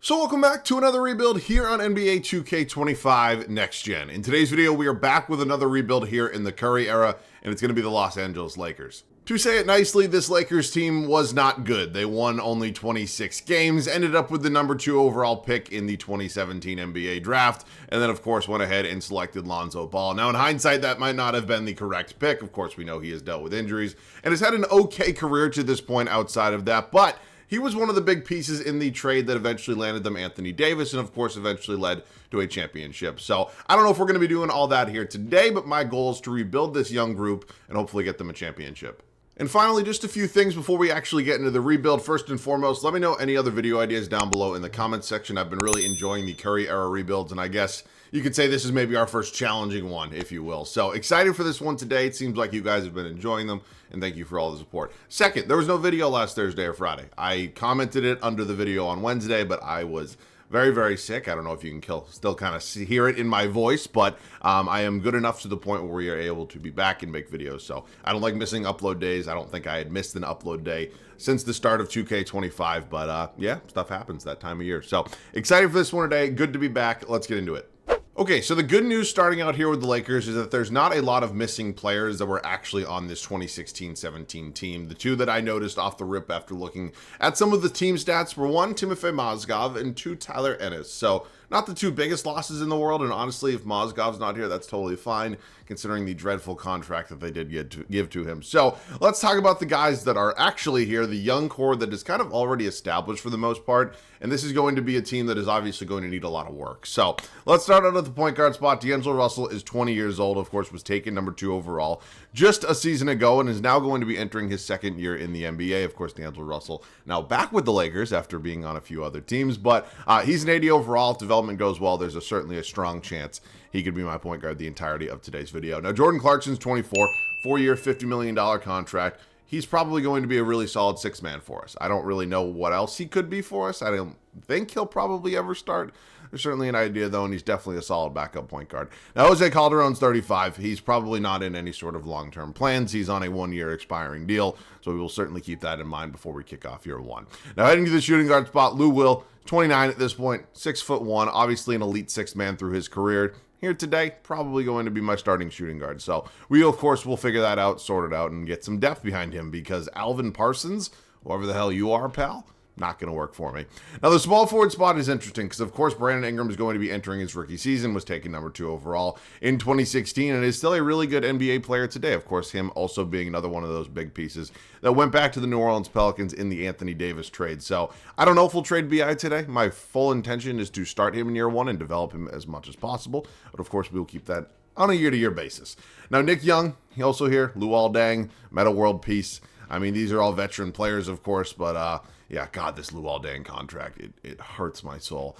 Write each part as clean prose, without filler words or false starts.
So welcome back to another rebuild here on NBA 2K25 Next Gen. In today's video, we are back with another rebuild here in the Curry era, and it's going to be the Los Angeles Lakers. To say it nicely, this Lakers team was not good. They won only 26 games, ended up with the number 2 overall pick in the 2017 NBA draft, and then of course went ahead and selected Lonzo Ball. Now in hindsight, that might not have been the correct pick. Of course, we know he has dealt with injuries and has had an okay career to this point outside of that, but he was one of the big pieces in the trade that eventually landed them Anthony Davis and, of course, eventually led to a championship. So I don't know if we're going to be doing all that here today, but my goal is to rebuild this young group and hopefully get them a championship. And finally, just a few things before we actually get into the rebuild. First and foremost, let me know any other video ideas down below in the comments section. I've been really enjoying the Curry era rebuilds, and I guess you could say this is maybe our first challenging one, if you will. So excited for this one today. It seems like you guys have been enjoying them, and thank you for all the support. Second, there was no video last Thursday or Friday. I commented it under the video on Wednesday, but I was very, very sick. I don't know if you can still kind of hear it in my voice, but I am good enough to the point where we are able to be back and make videos. So I don't like missing upload days. I don't think I had missed an upload day since the start of 2K25, but yeah, stuff happens that time of year. So excited for this one today. Good to be back. Let's get into it. Okay, so the good news starting out here with the Lakers is that there's not a lot of missing players that were actually on this 2016-17 team. The two that I noticed off the rip after looking at some of the team stats were one, Timofey Mozgov, and two, Tyler Ennis. So not the two biggest losses in the world, and honestly, if Mozgov's not here, that's totally fine, considering the dreadful contract that they did give to him. So let's talk about the guys that are actually here, the young core that is kind of already established for the most part, and this is going to be a team that is obviously going to need a lot of work. So let's start out at the point guard spot. D'Angelo Russell is 20 years old, of course, was taken number 2 overall just a season ago and is now going to be entering his second year in the NBA. Of course, D'Angelo Russell now back with the Lakers after being on a few other teams, but he's an 80 overall. If development goes well, there's certainly a strong chance he could be my point guard the entirety of today's video. Now, Jordan Clarkson's 24, 4-year, $50 million contract. He's probably going to be a really solid six-man for us. I don't really know what else he could be for us. I don't think he'll probably ever start. There's certainly an idea, though, and he's definitely a solid backup point guard. Now, Jose Calderon's 35. He's probably not in any sort of long-term plans. He's on a 1-year expiring deal, so we will certainly keep that in mind before we kick off year 1. Now, heading to the shooting guard spot, Lou Will, 29 at this point, 6'1", obviously an elite six-man through his career. Here today, probably going to be my starting shooting guard. So we, of course, will figure that out, sort it out, and get some depth behind him because Alvin Parsons, whoever the hell you are, pal, not going to work for me. Now, the small forward spot is interesting because, of course, Brandon Ingram is going to be entering his rookie season, was taken number 2 overall in 2016, and is still a really good NBA player today. Of course, him also being another one of those big pieces that went back to the New Orleans Pelicans in the Anthony Davis trade. So I don't know if we'll trade BI today. My full intention is to start him in year 1 and develop him as much as possible. But, of course, we will keep that on a year-to-year basis. Now, Nick Young, he also here. Luol Deng, Meta World Peace. I mean, these are all veteran players, of course, but yeah, God, this Luol Deng contract, it hurts my soul.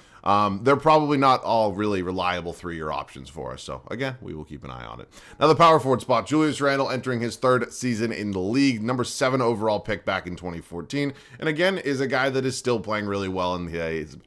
They're probably not all really reliable 3-year options for us, so again, we will keep an eye on it. Now, the power forward spot, Julius Randle entering his 3rd season in the league, number 7 overall pick back in 2014, and again, is a guy that is still playing really well in the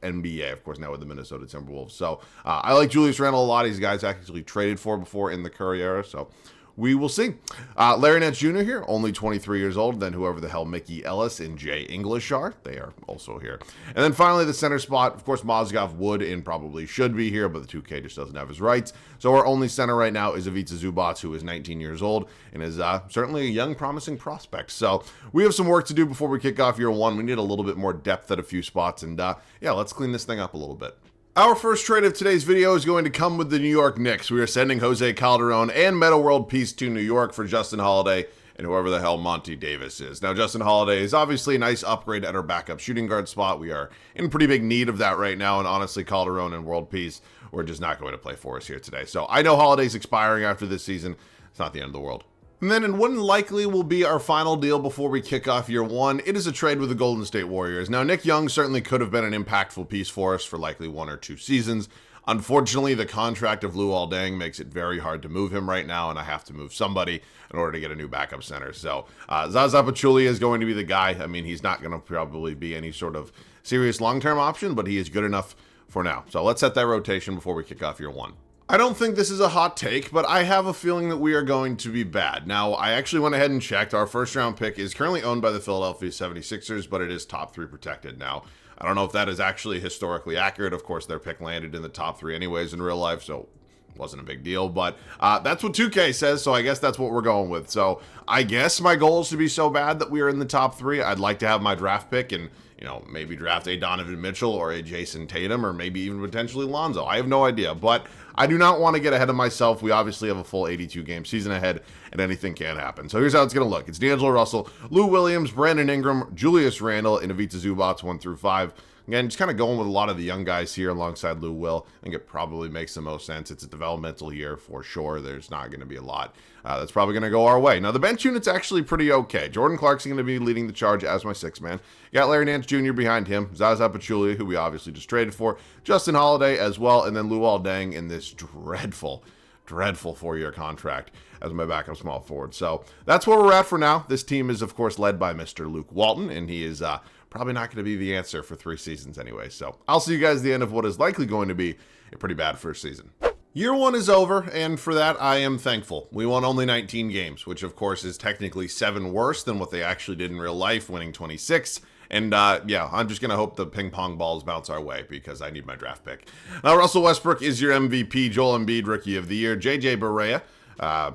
NBA, of course, now with the Minnesota Timberwolves. So I like Julius Randle a lot. He's guys actually traded for before in the Curry era, so we will see. Larry Nance Jr. here, only 23 years old. Then whoever the hell Mickey Ellis and Jay English are, they are also here. And then finally the center spot, of course, Mozgov would and probably should be here, but the 2K just doesn't have his rights. So our only center right now is Ivica Zubac, who is 19 years old and is certainly a young, promising prospect. So we have some work to do before we kick off year 1. We need a little bit more depth at a few spots, and yeah, let's clean this thing up a little bit. Our first trade of today's video is going to come with the New York Knicks. We are sending Jose Calderon and Meta World Peace to New York for Justin Holiday and whoever the hell Monty Davis is. Now, Justin Holiday is obviously a nice upgrade at our backup shooting guard spot. We are in pretty big need of that right now, and honestly, Calderon and World Peace were just not going to play for us here today. So I know Holiday's expiring after this season. It's not the end of the world. And then in what likely will be our final deal before we kick off year 1, it is a trade with the Golden State Warriors. Now, Nick Young certainly could have been an impactful piece for us for likely 1 or 2 seasons. Unfortunately, the contract of Luol Deng makes it very hard to move him right now, and I have to move somebody in order to get a new backup center. So Zaza Pachulia is going to be the guy. I mean, he's not going to probably be any sort of serious long-term option, but he is good enough for now. So let's set that rotation before we kick off year 1. I don't think this is a hot take, but I have a feeling that we are going to be bad. Now, I actually went ahead and checked. Our first round pick is currently owned by the Philadelphia 76ers, but it is top 3 protected. Now, I don't know if that is actually historically accurate. Of course, their pick landed in the top 3 anyways in real life, so wasn't a big deal, but that's what 2K says, so I guess that's what we're going with. So I guess my goal is to be so bad that we are in the top 3. I'd like to have my draft pick and, you know, maybe draft a Donovan Mitchell or a Jason Tatum or maybe even potentially Lonzo. I have no idea, but I do not want to get ahead of myself. We obviously have a full 82-game season ahead, and anything can happen. So here's how it's going to look. It's D'Angelo Russell, Lou Williams, Brandon Ingram, Julius Randle, and Ivica Zubac 1 through 5. Again, just kind of going with a lot of the young guys here alongside Lou Will. I think it probably makes the most sense. It's a developmental year for sure. There's not going to be a lot that's probably going to go our way. Now, the bench unit's actually pretty okay. Jordan Clarkson going to be leading the charge as my 6th man. You got Larry Nance Jr. behind him, Zaza Pachulia, who we obviously just traded for, Justin Holiday as well, and then Luol Deng in this dreadful 4-year contract as my backup small forward. So that's where we're at for now. This team is, of course, led by Mr. Luke Walton, and he is probably not going to be the answer for 3 seasons anyway. So I'll see you guys at the end of what is likely going to be a pretty bad first season. Year 1 is over, and for that, I am thankful. We won only 19 games, which of course is technically 7 worse than what they actually did in real life, winning 26. And yeah, I'm just going to hope the ping pong balls bounce our way because I need my draft pick. Now, Russell Westbrook is your MVP, Joel Embiid, Rookie of the Year, JJ Barea,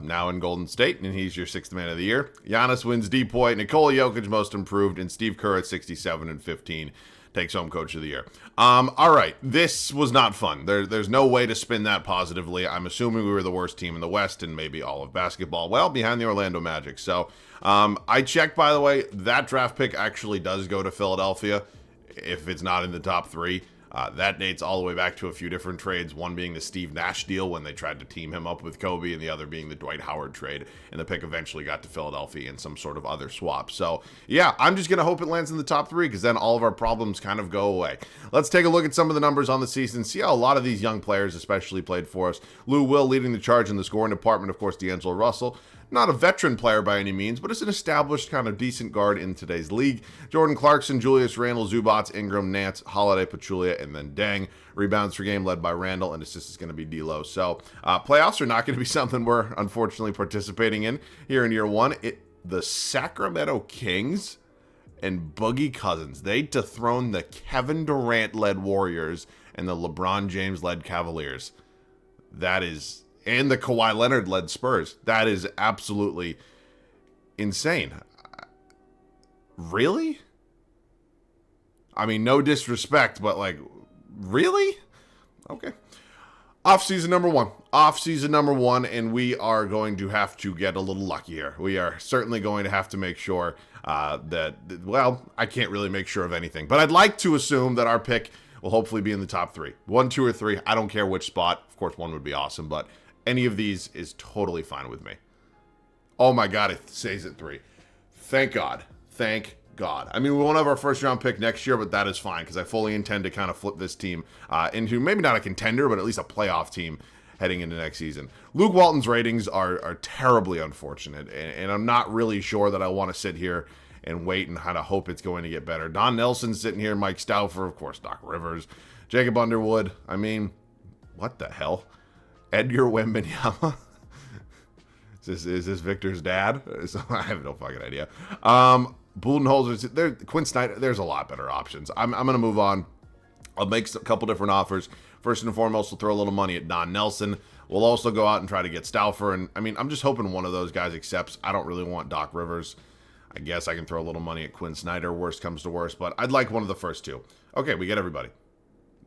now in Golden State, and he's your 6th man of the year. Giannis wins D-Point, Nikola Jokic most improved, and Steve Kerr at 67 and 15 takes home Coach of the Year. All right, this was not fun. There's no way to spin that positively. I'm assuming we were the worst team in the West and maybe all of basketball, well, behind the Orlando Magic. So I checked, by the way, that draft pick actually does go to Philadelphia if it's not in the top 3. That dates all the way back to a few different trades, one being the Steve Nash deal when they tried to team him up with Kobe, and the other being the Dwight Howard trade, and the pick eventually got to Philadelphia in some sort of other swap. So yeah, I'm just going to hope it lands in the top 3 because then all of our problems kind of go away. Let's take a look at some of the numbers on the season, see how a lot of these young players especially played for us. Lou Will leading the charge in the scoring department, of course, D'Angelo Russell. Not a veteran player by any means, but it's an established kind of decent guard in today's league. Jordan Clarkson, Julius Randle, Zubac, Ingram, Nance, Holiday, Pachulia, and then Deng. Rebounds per game led by Randle, and assists is going to be D'Lo. So playoffs are not going to be something we're unfortunately participating in here in year 1. The Sacramento Kings and Boogie Cousins, they dethroned the Kevin Durant-led Warriors and the LeBron James-led Cavaliers. That is... and the Kawhi Leonard-led Spurs. That is absolutely insane. Really? I mean, no disrespect, but like, really? Okay. Off-season number 1. Off-season number 1, and we are going to have to get a little lucky here. We are certainly going to have to make sure that, well, I can't really make sure of anything, but I'd like to assume that our pick will hopefully be in the top 3. 1, 2, or 3. I don't care which spot. Of course, 1 would be awesome, but any of these is totally fine with me. Oh my God, it stays at 3. Thank God. Thank God. I mean, we won't have our first round pick next year, but that is fine because I fully intend to kind of flip this team into maybe not a contender, but at least a playoff team heading into next season. Luke Walton's ratings are terribly unfortunate, and I'm not really sure that I want to sit here and wait and kind of hope it's going to get better. Don Nelson's sitting here, Mike Stauffer, of course, Doc Rivers, Jacob Underwood. I mean, what the hell? Edgar Wembanyama? Is this Victor's dad? I have no fucking idea. Budenholzer, Quinn Snyder, there's a lot better options. I'm going to move on. I'll make a couple different offers. First and foremost, we'll throw a little money at Don Nelson. We'll also go out and try to get Stauffer. And I mean, I'm just hoping one of those guys accepts. I don't really want Doc Rivers. I guess I can throw a little money at Quinn Snyder, worst comes to worst, but I'd like one of the first 2. Okay, we get everybody.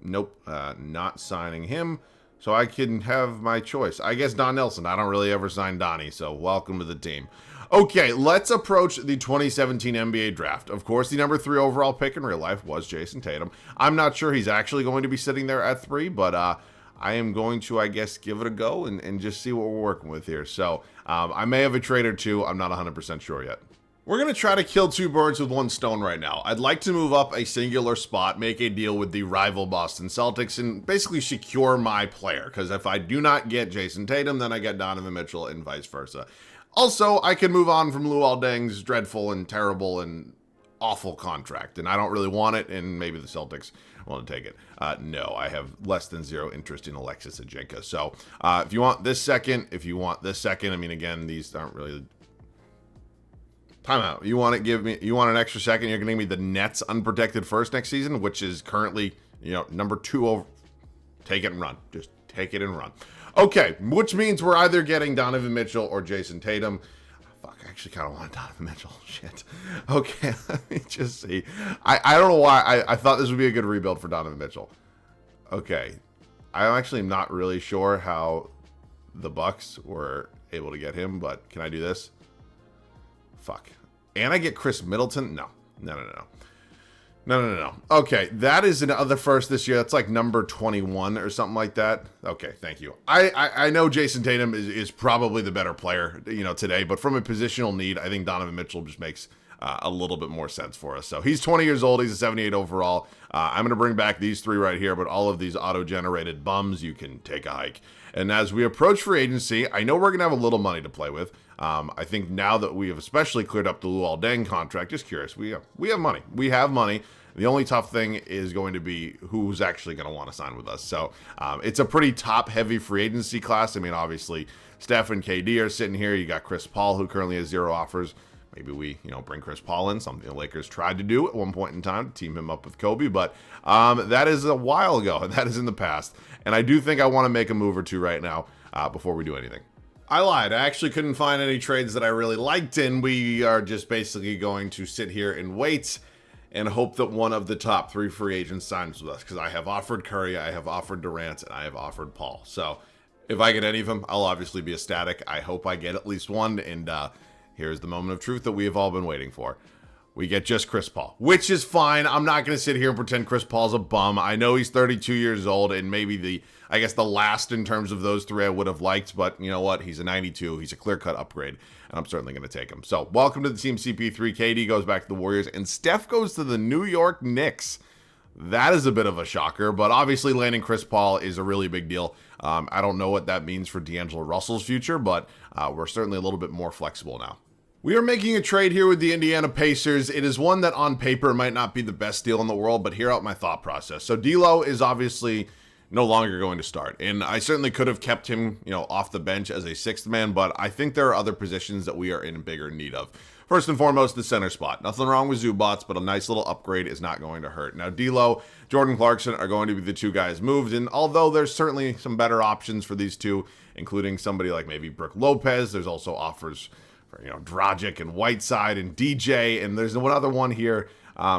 Nope, not signing him. So I can have my choice. I guess Don Nelson. I don't really ever sign Donnie, so welcome to the team. Okay, let's approach the 2017 NBA draft. Of course, the number 3 overall pick in real life was Jason Tatum. I'm not sure he's actually going to be sitting there at 3, but I am going to, I guess, give it a go and just see what we're working with here. So I may have a trade or 2. I'm not 100% sure yet. We're going to try to kill 2 birds with 1 stone right now. I'd like to move up a singular spot, make a deal with the rival Boston Celtics, and basically secure my player. Because if I do not get Jason Tatum, then I get Donovan Mitchell and vice versa. Also, I can move on from Luol Deng's dreadful and terrible and awful contract. And I don't really want it, and maybe the Celtics want to take it. No, I have less than 0 interest in Alexis Ajinka. So if you want this second, I mean, again, these aren't really... Timeout. You want to give me? You want an extra second? You're going to give me the Nets unprotected first next season, which is currently, number 2 over. Take it and run. Just take it and run. Okay, which means we're either getting Donovan Mitchell or Jason Tatum. Fuck, I actually kind of want Donovan Mitchell. Shit. Okay, let me just see. I don't know why I thought this would be a good rebuild for Donovan Mitchell. Okay, I'm actually not really sure how the Bucks were able to get him, but can I do this? Fuck. And I get Chris Middleton? No. No. Okay, that is another first this year. That's like number 21 or something like that. Okay, thank you. I know Jason Tatum is probably the better player, today, but from a positional need, I think Donovan Mitchell just makes a little bit more sense for us. So he's 20 years old. He's a 78 overall. I'm going to bring back these 3 right here, but all of these auto-generated bums, you can take a hike. And as we approach free agency, I know we're going to have a little money to play with. I think now that we have especially cleared up the Luol Deng contract, just curious, we have money. We have money. The only tough thing is going to be who's actually going to want to sign with us. So it's a pretty top-heavy free agency class. I mean, obviously, Steph and KD are sitting here. You got Chris Paul, who currently has 0 offers. Maybe we, bring Chris Paul in, something the Lakers tried to do at one point in time to team him up with Kobe. But that is a while ago. That is in the past. And I do think I want to make a move or two right now before we do anything. I lied. I actually couldn't find any trades that I really liked, and we are just basically going to sit here and wait and hope that one of the top 3 free agents signs with us, because I have offered Curry, I have offered Durant, and I have offered Paul. So if I get any of them, I'll obviously be ecstatic. I hope I get at least one, and here's the moment of truth that we have all been waiting for. We get just Chris Paul, which is fine. I'm not going to sit here and pretend Chris Paul's a bum. I know he's 32 years old, and maybe the last in terms of those 3 I would have liked, but you know what? He's a 92. He's a clear-cut upgrade, and I'm certainly going to take him. So welcome to the team CP3. KD goes back to the Warriors, and Steph goes to the New York Knicks. That is a bit of a shocker, but obviously landing Chris Paul is a really big deal. I don't know what that means for D'Angelo Russell's future, but we're certainly a little bit more flexible now. We are making a trade here with the Indiana Pacers. It is one that on paper might not be the best deal in the world, but hear out my thought process. So D'Lo is obviously no longer going to start, and I certainly could have kept him, off the bench as a 6th man, but I think there are other positions that we are in bigger need of. First and foremost, the center spot. Nothing wrong with Zubats, but a nice little upgrade is not going to hurt. Now, D'Lo, Jordan Clarkson are going to be the 2 guys moved, and although there's certainly some better options for these 2, including somebody like maybe Brook Lopez, there's also offers for, Dragic and Whiteside and DJ, and there's one other one here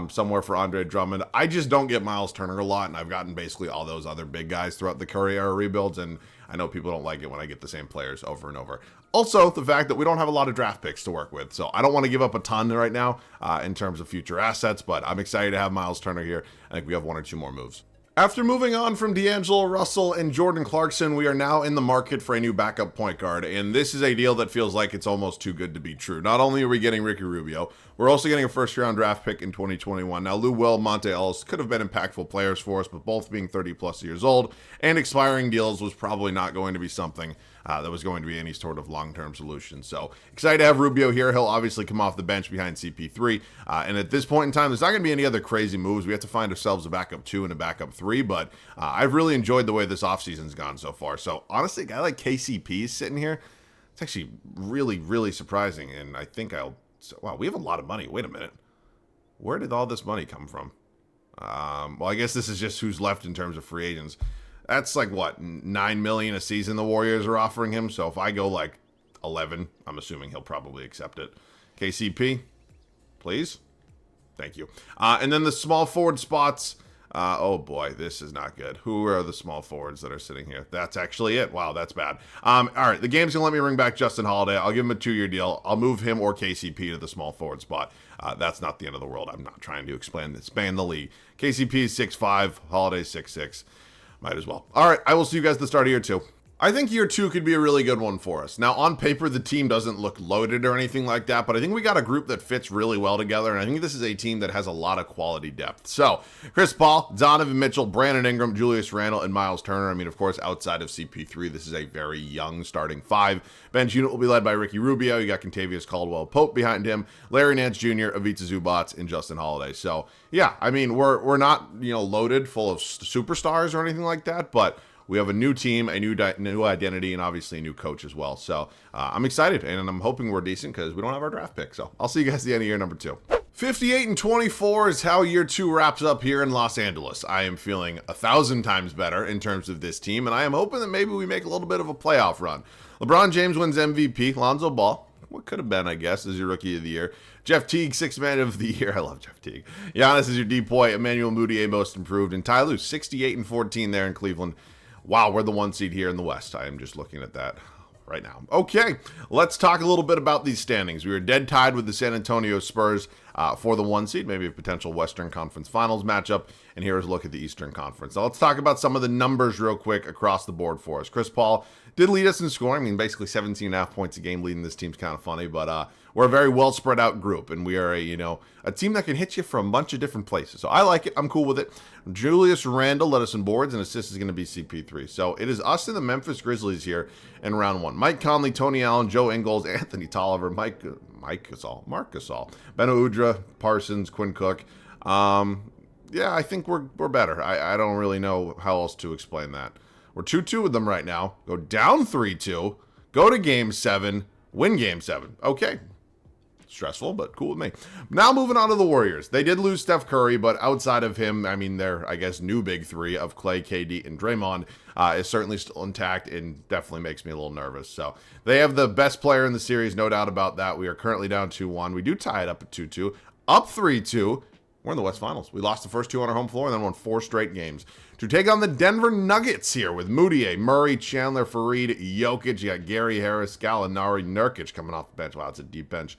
somewhere for Andre Drummond. I just don't get Miles Turner a lot, and I've gotten basically all those other big guys throughout the Curry era rebuilds, and I know people don't like it when I get the same players over and over. Also, the fact that we don't have a lot of draft picks to work with, so I don't want to give up a ton right now in terms of future assets, but I'm excited to have Miles Turner here. I think we have 1 or 2 more moves. After moving on from D'Angelo Russell and Jordan Clarkson, we are now in the market for a new backup point guard, and this is a deal that feels like it's almost too good to be true. Not only are we getting Ricky Rubio, we're also getting a first-round draft pick in 2021. Now, Lou Will, Monte Ellis could have been impactful players for us, but both being 30-plus years old and expiring deals was probably not going to be something that was going to be any sort of long-term solution. So excited to have Rubio here. He'll obviously come off the bench behind CP3. And at this point in time, there's not going to be any other crazy moves. We have to find ourselves a backup 2 and a backup 3. But I've really enjoyed the way this offseason's gone so far. So honestly, a guy like KCP is sitting here. It's actually really, really surprising. And I think wow, we have a lot of money. Wait a minute. Where did all this money come from? Well, I guess this is just who's left in terms of free agents. That's like, what, $9 million a season the Warriors are offering him? So if I go like 11, I'm assuming he'll probably accept it. KCP, please. Thank you. And then the small forward spots. Oh boy, this is not good. Who are the small forwards that are sitting here? That's actually it. Wow, that's bad. All right, the game's going to let me bring back Justin Holiday. I'll give him a 2-year deal. I'll move him or KCP to the small forward spot. That's not the end of the world. I'm not trying to expand the league. KCP is 6'5", Holiday 6'6". Might as well. All right, I will see you guys at the start of year 2. I think year 2 could be a really good one for us. Now, on paper, the team doesn't look loaded or anything like that, but I think we got a group that fits really well together, and I think this is a team that has a lot of quality depth. So, Chris Paul, Donovan Mitchell, Brandon Ingram, Julius Randle, and Miles Turner. I mean, of course, outside of CP3, this is a very young starting 5. Bench unit will be led by Ricky Rubio. You got Contavious Caldwell-Pope behind him, Larry Nance Jr., Ivica Zubats, and Justin Holiday. So, yeah, I mean, we're not, loaded full of superstars or anything like that, but we have a new team, a new identity, and obviously a new coach as well. So I'm excited, and I'm hoping we're decent because we don't have our draft pick. So I'll see you guys at the end of year number 2. 58-24 is how year 2 wraps up here in Los Angeles. I am feeling 1,000 times better in terms of this team, and I am hoping that maybe we make a little bit of a playoff run. LeBron James wins MVP. Lonzo Ball, what could have been, I guess, is your rookie of the year. Jeff Teague, 6th man of the year. I love Jeff Teague. Giannis is your D-Boy. Emmanuel Mudiay, most improved. And Ty Lue, 68-14 there in Cleveland. Wow, we're the 1 seed here in the West. I am just looking at that right now. Okay, let's talk a little bit about these standings. We were dead tied with the San Antonio Spurs for the 1 seed, maybe a potential Western Conference Finals matchup. And here's a look at the Eastern Conference. Now let's talk about some of the numbers real quick across the board for us. Chris Paul did lead us in scoring. I mean, basically 17.5 points a game leading this team's kind of funny, but we're a very well spread out group, and we are a team that can hit you from a bunch of different places. So I like it. I'm cool with it. Julius Randle led us in boards, and assists is going to be CP3. So it is us and the Memphis Grizzlies here in round 1. Mike Conley, Tony Allen, Joe Ingles, Anthony Tolliver, Mark Gasol, Beno Udrih, Parsons, Quinn Cook. Yeah, I think we're better. I don't really know how else to explain that. We're 2-2 with them right now. Go down 3-2. Go to Game 7. Win Game 7. Okay. Stressful, but cool with me. Now moving on to the Warriors. They did lose Steph Curry, but outside of him, I mean, their, I guess, new big 3 of Clay, KD, and Draymond is certainly still intact and definitely makes me a little nervous. So they have the best player in the series, no doubt about that. We are currently down 2-1. We do tie it up at 2-2. Up 3-2. We're in the West Finals. We lost the first 2 on our home floor and then won 4 straight games to take on the Denver Nuggets here with Mudiay, Murray, Chandler, Fareed, Jokic. You got Gary Harris, Gallinari, Nurkic coming off the bench. Wow, it's a deep bench.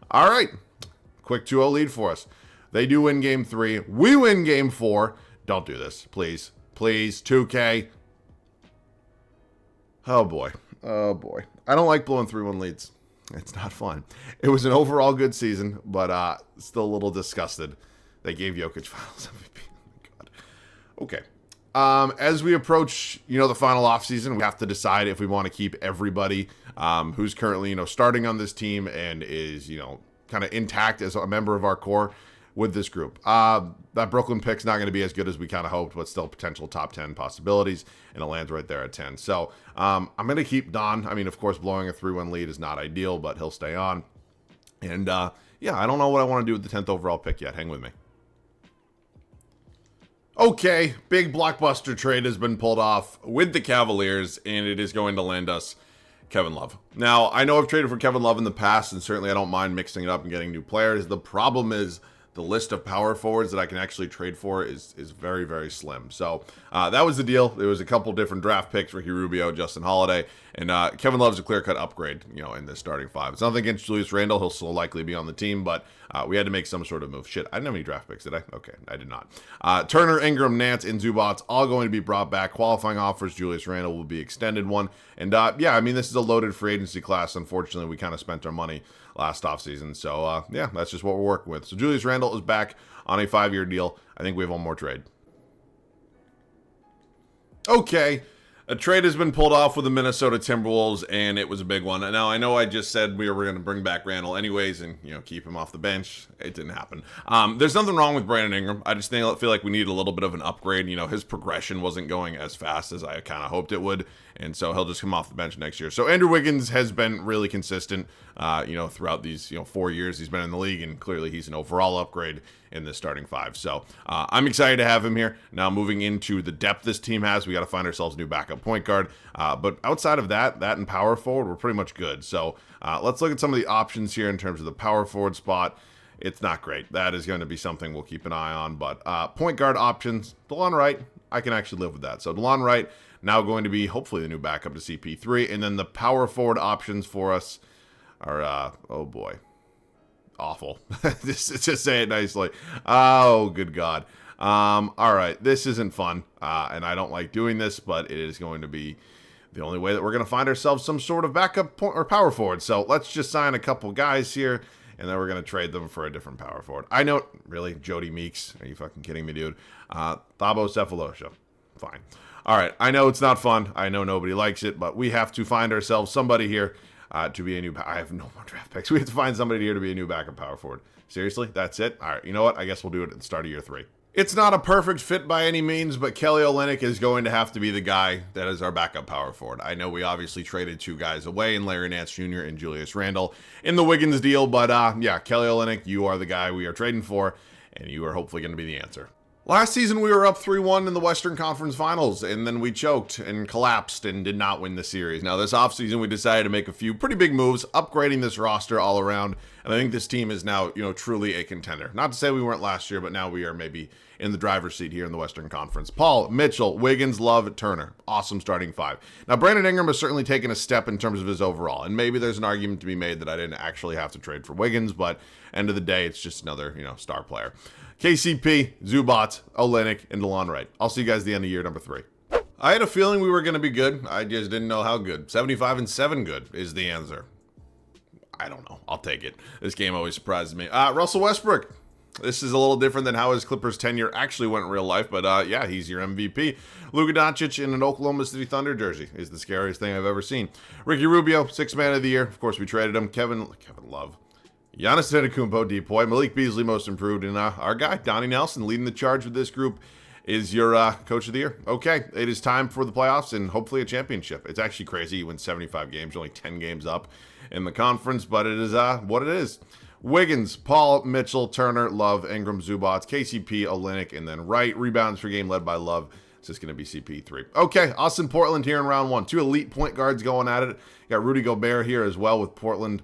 All right. Quick 2-0 lead for us. They do win Game 3. We win Game 4. Don't do this. Please. Please. 2K. Oh, boy. Oh, boy. I don't like blowing 3-1 leads. It's not fun. It was an overall good season, but still a little disgusted. They gave Jokic Finals MVP. Oh my God. Okay. As we approach, the final offseason, we have to decide if we want to keep everybody who's currently, starting on this team and is, kind of intact as a member of our core with this group. That Brooklyn pick's not going to be as good as we kind of hoped, but still potential top 10 possibilities, and it lands right there at 10. So I'm going to keep Don. I mean, of course, blowing a 3-1 lead is not ideal, but he'll stay on. And, yeah, I don't know what I want to do with the 10th overall pick yet. Hang with me. Okay, big blockbuster trade has been pulled off with the Cavaliers, and it is going to land us Kevin Love. Now, I know I've traded for Kevin Love in the past, and certainly I don't mind mixing it up and getting new players. The problem is the list of power forwards that I can actually trade for is very, very slim. So that was the deal. There was a couple different draft picks, Ricky Rubio, Justin Holiday, and Kevin Love's a clear-cut upgrade, in this starting 5. It's nothing against Julius Randle. He'll still likely be on the team, but we had to make some sort of move. Shit, I didn't have any draft picks, did I? Okay, I did not. Turner, Ingram, Nance, and Zubats all going to be brought back. Qualifying offers, Julius Randle will be extended one. And yeah, I mean, this is a loaded free agency class. Unfortunately, we kind of spent our money last offseason. So, yeah, that's just what we're working with. So Julius Randle is back on a 5-year deal. I think we have one more trade. Okay. A trade has been pulled off with the Minnesota Timberwolves, and it was a big one. Now, I know I just said we were going to bring back Randle anyways and, keep him off the bench. It didn't happen. There's nothing wrong with Brandon Ingram. I just feel like we need a little bit of an upgrade. His progression wasn't going as fast as I kind of hoped it would, and so he'll just come off the bench next year. So Andrew Wiggins has been really consistent, throughout these, 4 years he's been in the league, and clearly he's an overall upgrade in the starting 5. So I'm excited to have him here. Now, moving into the depth this team has, we got to find ourselves a new backup point guard. But outside of that and power forward, we're pretty much good. So let's look at some of the options here in terms of the power forward spot. It's not great. That is going to be something we'll keep an eye on. But point guard options, DeLon Wright, I can actually live with that. So DeLon Wright now going to be hopefully the new backup to CP3. And then the power forward options for us are, oh boy, awful. just say it nicely. Oh, good God. All right, this isn't fun, and I don't like doing this, but it is going to be the only way that we're going to find ourselves some sort of backup point or power forward. So let's just sign a couple guys here, and then we're going to trade them for a different power forward. I know, really, Jody Meeks. Are you fucking kidding me, dude? Thabo Cephalosha. Fine. All right, I know it's not fun. I know nobody likes it, but we have to find ourselves somebody here to be a new... I have no more draft picks. We have to find somebody here to be a new backup power forward. Seriously? That's it? All right, you know what? I guess we'll do it at the start of year 3. It's not a perfect fit by any means, but Kelly Olynyk is going to have to be the guy that is our backup power forward. I know we obviously traded 2 guys away in Larry Nance Jr. and Julius Randle in the Wiggins deal, but yeah, Kelly Olynyk, you are the guy we are trading for, and you are hopefully going to be the answer. Last season, we were up 3-1 in the Western Conference Finals, and then we choked and collapsed and did not win the series. Now, this offseason, we decided to make a few pretty big moves, upgrading this roster all around, and I think this team is now, truly a contender. Not to say we weren't last year, but now we are maybe in the driver's seat here in the Western Conference. Paul, Mitchell, Wiggins, Love, Turner. Awesome starting 5. Now, Brandon Ingram has certainly taken a step in terms of his overall, and maybe there's an argument to be made that I didn't actually have to trade for Wiggins, but end of the day, it's just another, star player. KCP, Zubac, Olynyk, and DeLon Wright. I'll see you guys at the end of year number 3. I had a feeling we were going to be good. I just didn't know how good. 75-7 good is the answer. I don't know. I'll take it. This game always surprises me. Russell Westbrook. This is a little different than how his Clippers tenure actually went in real life, but yeah, he's your MVP. Luka Doncic in an Oklahoma City Thunder jersey is the scariest thing I've ever seen. Ricky Rubio, 6th man of the year. Of course, we traded him. Kevin Love. Giannis Antetokounmpo, Depoy, Malik Beasley, most improved, and our guy, Donnie Nelson, leading the charge with this group, is your coach of the year. Okay, it is time for the playoffs and hopefully a championship. It's actually crazy. You win 75 games, only 10 games up in the conference, but it is what it is. Wiggins, Paul, Mitchell, Turner, Love, Ingram, Zubac, KCP, Olynyk, and then Wright. Rebounds per game led by Love. It's just going to be CP3. Okay, Austin Portland here in round 1. 2 elite point guards going at it. You got Rudy Gobert here as well with Portland.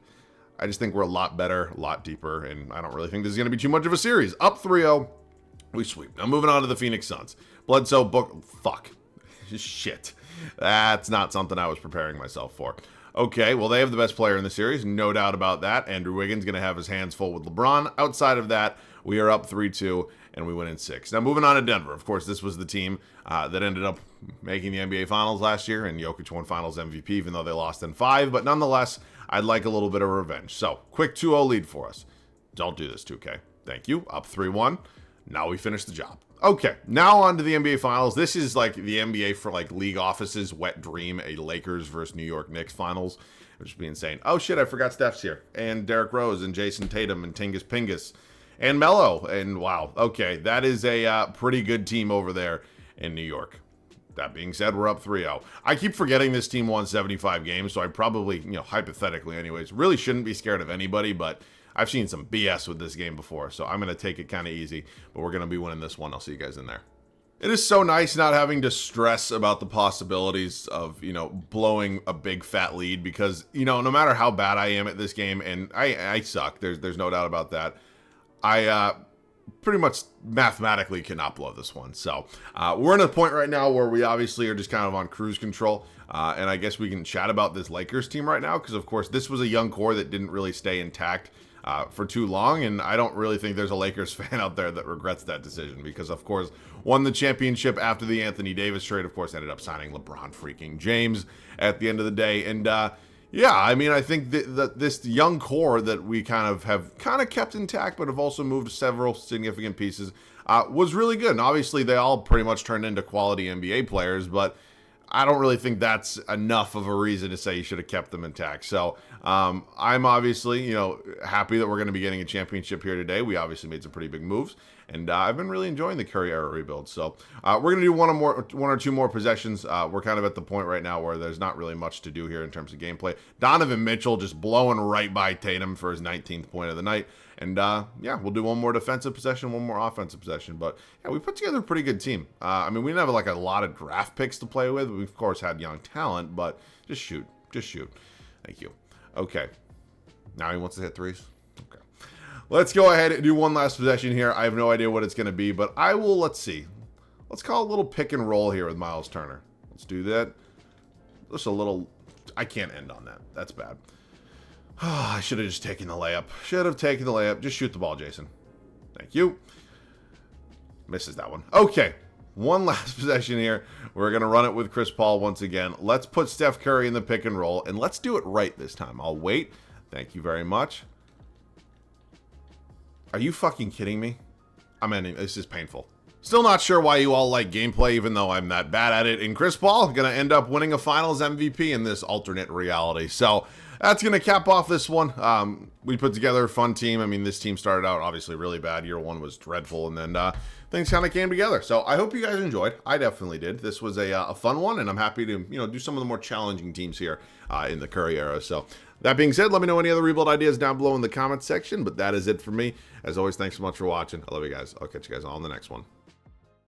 I just think we're a lot better, a lot deeper, and I don't really think this is going to be too much of a series. Up 3-0, we sweep. Now moving on to the Phoenix Suns. Bledsoe, Book, fuck. Shit. That's not something I was preparing myself for. Okay, well, they have the best player in the series, no doubt about that. Andrew Wiggins going to have his hands full with LeBron. Outside of that, we are up 3-2, and we win in 6. Now moving on to Denver. Of course, this was the team that ended up making the NBA Finals last year, and Jokic won Finals MVP, even though they lost in 5. But nonetheless, I'd like a little bit of revenge. So, quick 2-0 lead for us. Don't do this, 2K. Thank you. Up 3-1. Now we finish the job. Okay, now on to the NBA Finals. This is like the NBA for like league offices' wet dream, a Lakers versus New York Knicks Finals, which would be insane. Oh shit, I forgot Steph's here. And Derrick Rose and Jason Tatum and Tingus Pingus and Melo. And wow, okay, that is a pretty good team over there in New York. That being said, we're up 3-0. I keep forgetting this team won 75 games, so I probably, hypothetically anyways, really shouldn't be scared of anybody, but I've seen some BS with this game before, so I'm going to take it kind of easy, but we're going to be winning this one. I'll see you guys in there. It is so nice not having to stress about the possibilities of, blowing a big fat lead because, no matter how bad I am at this game, and I suck, there's no doubt about that, I pretty much mathematically cannot blow this one. So we're in a point right now where we obviously are just kind of on cruise control. And I guess we can chat about this Lakers team right now because, of course, this was a young core that didn't really stay intact for too long. And I don't really think there's a Lakers fan out there that regrets that decision because, of course, won the championship after the Anthony Davis trade. Of course, ended up signing LeBron freaking James at the end of the day. And yeah, I mean, I think that this young core that we have kept intact, but have also moved several significant pieces, was really good. And obviously, they all pretty much turned into quality NBA players, but I don't really think that's enough of a reason to say you should have kept them intact. So I'm obviously, happy that we're going to be getting a championship here today. We obviously made some pretty big moves, and I've been really enjoying the Curry era rebuild. So we're going to do one or two more possessions. We're kind of at the point right now where there's not really much to do here in terms of gameplay. Donovan Mitchell just blowing right by Tatum for his 19th point of the night. And yeah, we'll do one more defensive possession, one more offensive possession. But yeah, we put together a pretty good team. I mean, we didn't have like a lot of draft picks to play with. We, of course, had young talent, but just shoot. Just shoot. Thank you. Okay. Now he wants to hit threes. Okay. Let's go ahead and do one last possession here. I have no idea what it's going to be, but I will, let's see. Let's call it a little pick and roll here with Miles Turner. Let's do that. Just a little, I can't end on that. That's bad. Oh, I should have just taken the layup. Should have taken the layup. Just shoot the ball, Jason. Thank you. Misses that one. Okay. One last possession here. We're going to run it with Chris Paul once again. Let's put Steph Curry in the pick and roll, and let's do it right this time. I'll wait. Thank you very much. Are you fucking kidding me? I'm ending. This is painful. Still not sure why you all like gameplay, even though I'm that bad at it. And Chris Paul going to end up winning a Finals MVP in this alternate reality. So that's going to cap off this one. We put together a fun team. I mean, this team started out obviously really bad. Year one was dreadful, and then things kind of came together. So I hope you guys enjoyed. I definitely did. This was a fun one, and I'm happy to do some of the more challenging teams here in the Curry era. So that being said, let me know any other rebuild ideas down below in the comments section. But that is it for me. As always, thanks so much for watching. I love you guys. I'll catch you guys all in the next one.